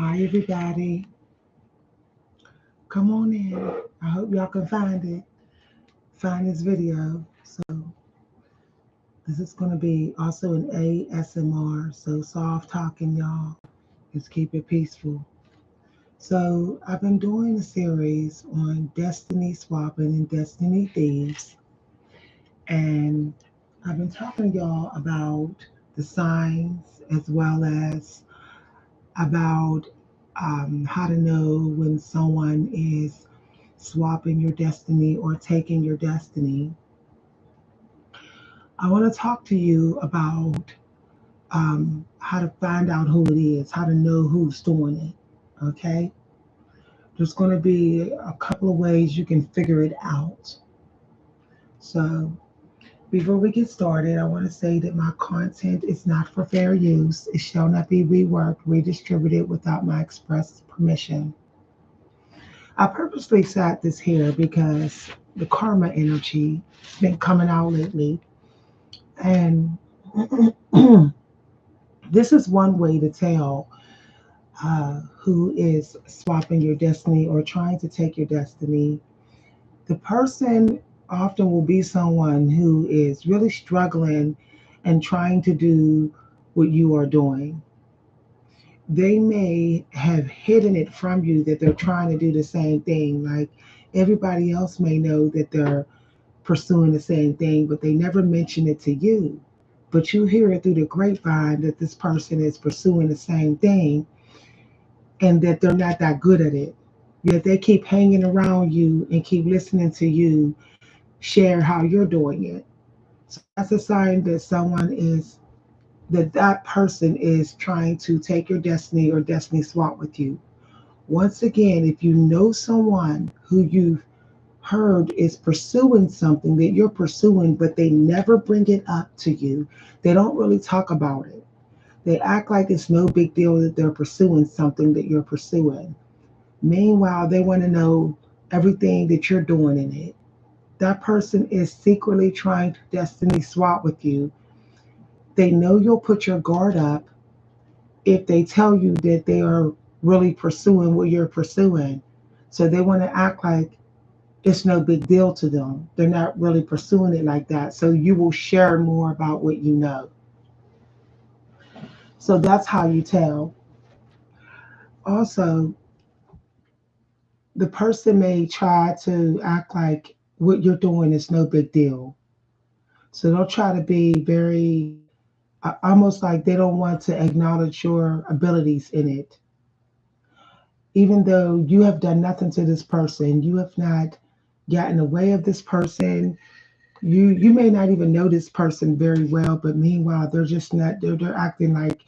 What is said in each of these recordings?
Hi, everybody. Come on in. I hope y'all can find this video. So, this is going to be also an ASMR. So, soft talking, y'all. Just keep it peaceful. So, I've been doing a series on destiny swapping and destiny thieves. And I've been talking to y'all about the signs as well as about how to know when someone is swapping your destiny or taking your destiny. I want to talk to you about how to find out who it is, how to know who's doing it. Okay? There's going to be a couple of ways you can figure it out. So, before we get started, I want to say that my content is not for fair use. It shall not be reworked, redistributed without my express permission. I purposely sat this here because the karma energy has been coming out lately. And this is one way to tell who is swapping your destiny or trying to take your destiny. The person often will be someone who is really struggling and trying to do what you are doing. They may have hidden it from you that they're trying to do the same thing. Like everybody else may know that they're pursuing the same thing, but they never mention it to you. But you hear it through the grapevine that this person is pursuing the same thing and that they're not that good at it. Yet they keep hanging around you and keep listening to you share how you're doing it. So that's a sign that that person is trying to take your destiny or destiny swap with you. Once again, if you know someone who you've heard is pursuing something that you're pursuing, but they never bring it up to you, they don't really talk about it. They act like it's no big deal that they're pursuing something that you're pursuing. Meanwhile, they want to know everything that you're doing in it. That person is secretly trying to destiny swap with you. They know you'll put your guard up if they tell you that they are really pursuing what you're pursuing. So they want to act like it's no big deal to them. They're not really pursuing it like that. So you will share more about what you know. So that's how you tell. Also, the person may try to act like what you're doing is no big deal. So they'll try to be very almost like they don't want to acknowledge your abilities in it. Even though you have done nothing to this person, you have not gotten away of this person. You may not even know this person very well, but meanwhile they're just not they're acting like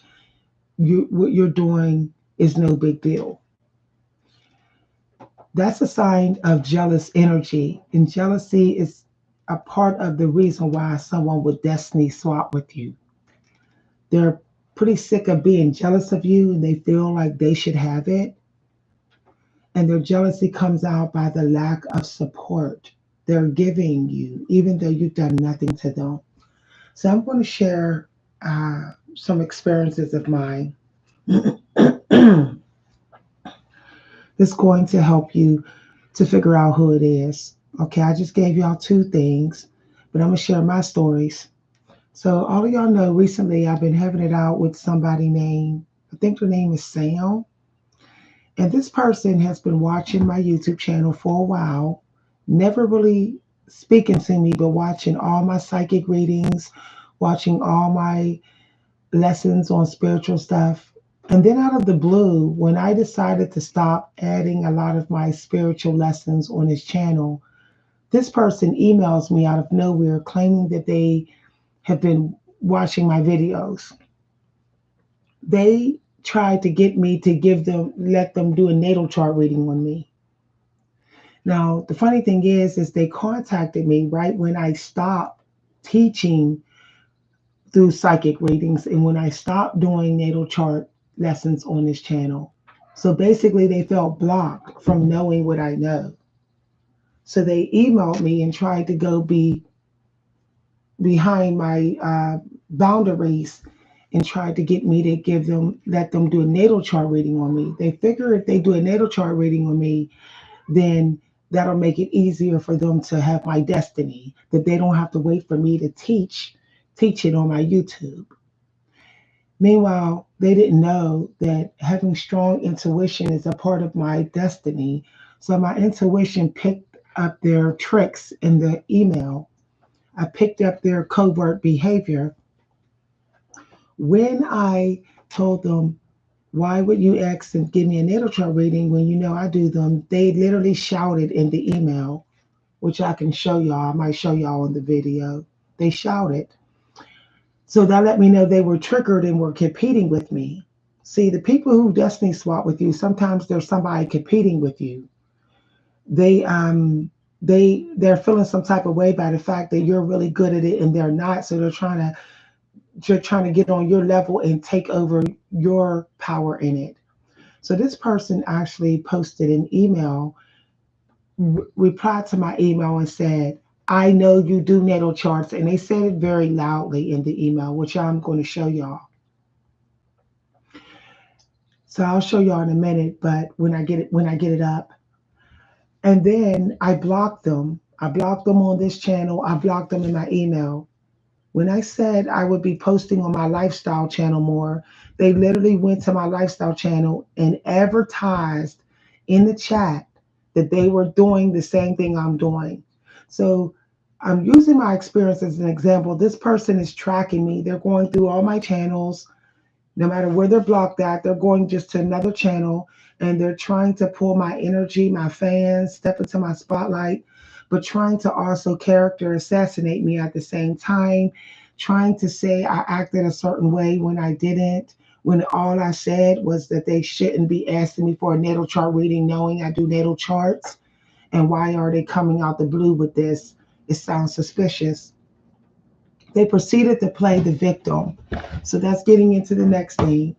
you what you're doing is no big deal. That's a sign of jealous energy, and jealousy is a part of the reason why someone would destiny swap with you. They're pretty sick of being jealous of you and they feel like they should have it. And their jealousy comes out by the lack of support they're giving you, even though you've done nothing to them. So I'm going to share some experiences of mine. That's going to help you to figure out who it is. Okay, I just gave y'all two things, but I'm going to share my stories. So, all of y'all know recently I've been having it out with somebody named, I think her name is Sam. And this person has been watching my YouTube channel for a while, never really speaking to me, but watching all my psychic readings, watching all my lessons on spiritual stuff. And then out of the blue, when I decided to stop adding a lot of my spiritual lessons on his channel, this person emails me out of nowhere claiming that they have been watching my videos. They tried to get me to let them do a natal chart reading on me. Now, the funny thing is they contacted me right when I stopped teaching through psychic readings and when I stopped doing natal chart lessons on this channel. So basically, they felt blocked from knowing what I know. So they emailed me and tried to go be behind my boundaries and tried to get me to let them do a natal chart reading on me. They figure if they do a natal chart reading on me, then that'll make it easier for them to have my destiny, that they don't have to wait for me to teach it on my YouTube. Meanwhile, they didn't know that having strong intuition is a part of my destiny. So my intuition picked up their tricks in the email. I picked up their covert behavior. When I told them, why would you ask and give me a natal chart reading when you know I do them? They literally shouted in the email, which I can show y'all. I might show y'all in the video. They shouted. So that let me know they were triggered and were competing with me. See, the people who destiny swap with you, sometimes there's somebody competing with you. They they're feeling some type of way by the fact that you're really good at it and they're not. So they're trying to get on your level and take over your power in it. So this person actually posted an email, replied to my email and said, I know you do natal charts. And they said it very loudly in the email, which I'm going to show y'all. So I'll show y'all in a minute, but when I get it up. And then I blocked them. I blocked them on this channel. I blocked them in my email. When I said I would be posting on my lifestyle channel more, they literally went to my lifestyle channel and advertised in the chat that they were doing the same thing I'm doing. So I'm using my experience as an example. This person is tracking me. They're going through all my channels. No matter where they're blocked at, they're going just to another channel and they're trying to pull my energy, my fans, step into my spotlight, but trying to also character assassinate me at the same time, trying to say I acted a certain way when I didn't, when all I said was that they shouldn't be asking me for a natal chart reading, knowing I do natal charts. And why are they coming out the blue with this? It sounds suspicious. They proceeded to play the victim. So that's getting into the next thing.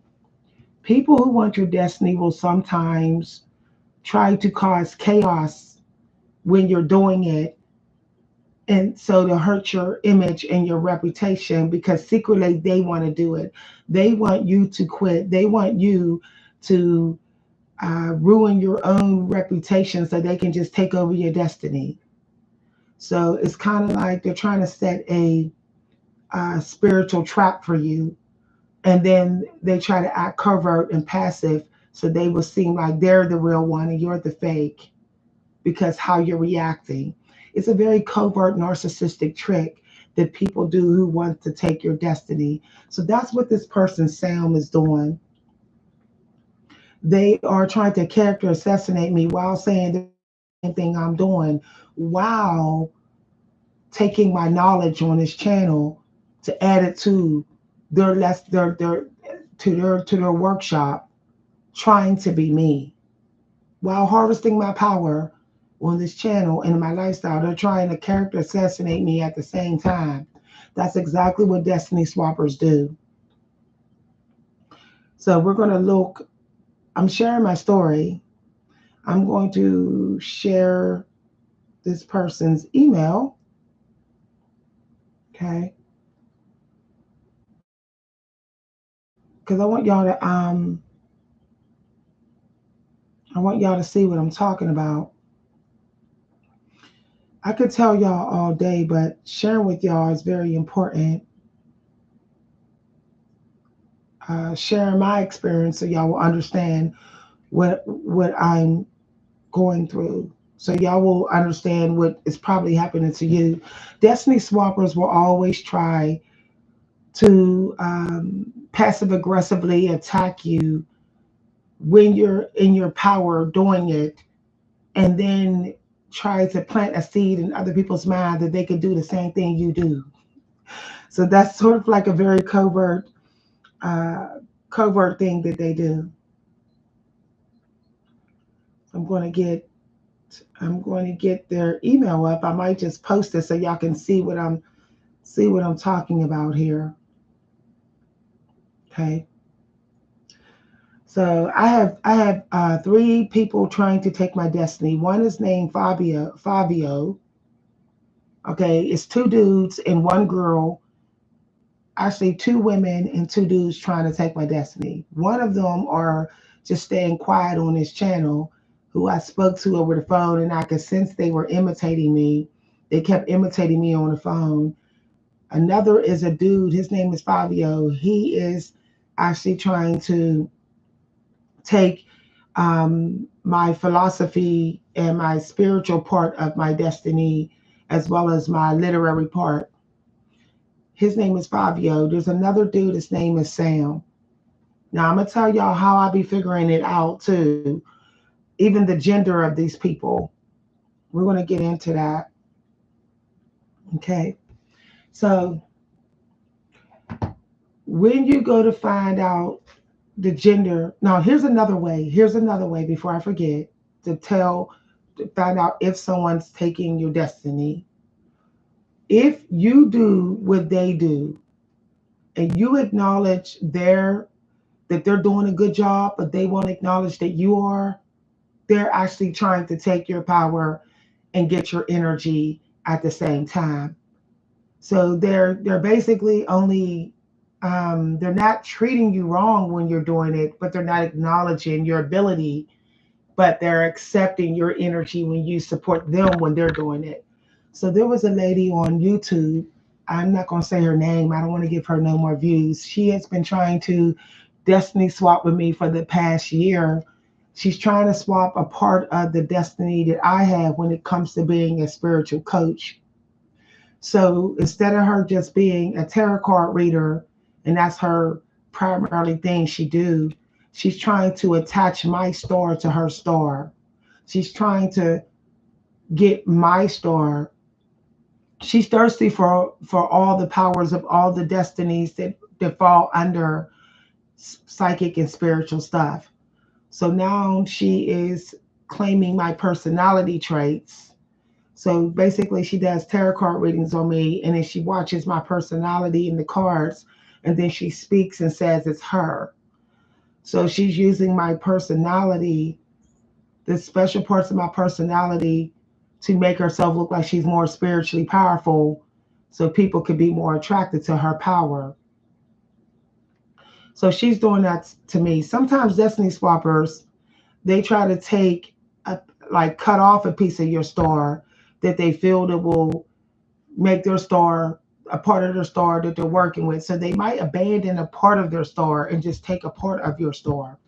People who want your destiny will sometimes try to cause chaos when you're doing it. And so to hurt your image and your reputation because secretly they want to do it. They want you to quit. They want you to ruin your own reputation so they can just take over your destiny. So it's kind of like they're trying to set a spiritual trap for you, and then they try to act covert and passive so they will seem like they're the real one and you're the fake because how you're reacting. It's a very covert narcissistic trick that people do who want to take your destiny. So that's what this person Sam is doing. They are trying to character assassinate me while saying the same thing I'm doing, while taking my knowledge on this channel to add it to their workshop, trying to be me while harvesting my power on this channel and in my lifestyle. They're trying to character assassinate me at the same time. That's exactly what destiny swappers do. So we're going to look. I'm sharing my story. I'm going to share this person's email. Okay. Because I want y'all to see what I'm talking about. I could tell y'all all day, but sharing with y'all is very important. Sharing my experience so y'all will understand what I'm going through. So y'all will understand what is probably happening to you. Destiny swappers will always try to passive aggressively attack you when you're in your power doing it, and then try to plant a seed in other people's mind that they could do the same thing you do. So that's sort of like a very uh, covert thing that they do. I'm going to get their email up. I might just post it so y'all can see what I'm talking about here. Okay. So I have three people trying to take my destiny. One is named Fabio. Okay, it's two dudes and one girl. actually two women and two dudes trying to take my destiny. One of them are just staying quiet on this channel, who I spoke to over the phone, and I could sense they were imitating me. They kept imitating me on the phone. Another is a dude, his name is Fabio. He is actually trying to take my philosophy and my spiritual part of my destiny, as well as my literary part. His name is Fabio. There's another dude, his name is Sam. Now, I'm going to tell y'all how I be figuring it out too, even the gender of these people. We're going to get into that. Okay. So, when you go to find out the gender, now here's another way. Here's another way before I forget to find out if someone's taking your destiny. If you do what they do and you acknowledge that they're doing a good job, but they won't acknowledge that you are, they're actually trying to take your power and get your energy at the same time. So they're basically only they're not treating you wrong when you're doing it, but they're not acknowledging your ability, but they're accepting your energy when you support them when they're doing it. So there was a lady on YouTube. I'm not going to say her name. I don't want to give her no more views. She has been trying to destiny swap with me for the past year. She's trying to swap a part of the destiny that I have when it comes to being a spiritual coach. So instead of her just being a tarot card reader, and that's her primarily thing she do, she's trying to attach my star to her star. She's trying to get my star. She's thirsty for all the powers of all the destinies that fall under psychic and spiritual stuff. So now she is claiming my personality traits. So basically, she does tarot card readings on me, and then she watches my personality in the cards, and then she speaks and says it's her. So she's using my personality, the special parts of my personality, to make herself look like she's more spiritually powerful, so people could be more attracted to her power. So she's doing that to me. Sometimes destiny swappers, they try to take like cut off a piece of your star that they feel that will make their star a part of their star that they're working with. So they might abandon a part of their star and just take a part of your star.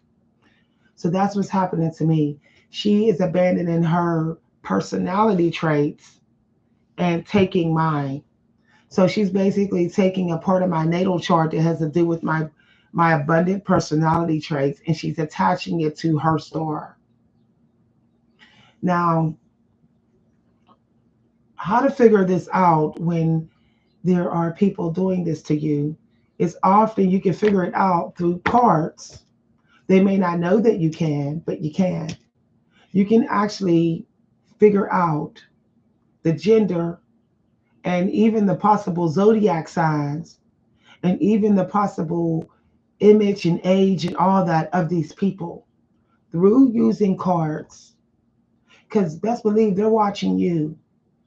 So that's what's happening to me. She is abandoning her personality traits and taking mine. So she's basically taking a part of my natal chart that has to do with my abundant personality traits, and she's attaching it to her star. Now, how to figure this out when there are people doing this to you is often you can figure it out through cards. They may not know that you can, but you can. You can actually figure out the gender and even the possible zodiac signs and even the possible image and age and all that of these people through using cards. Because best believe they're watching you.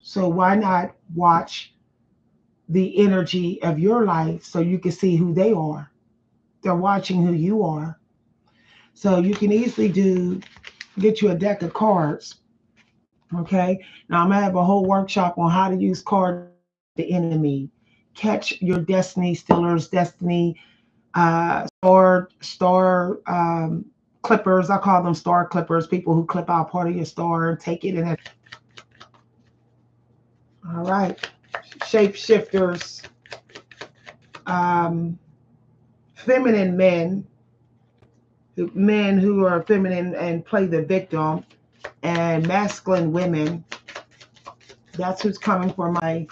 So why not watch the energy of your life so you can see who they are? They're watching who you are. So you can easily get you a deck of cards. Okay. Now I'm gonna have a whole workshop on how to use cards to catch the enemy, catch your destiny stealers, destiny star clippers. I call them star clippers. People who clip out part of your star and take it and all right. Shapeshifters, um, feminine men who are feminine and play the victim, and masculine women. That's who's coming for my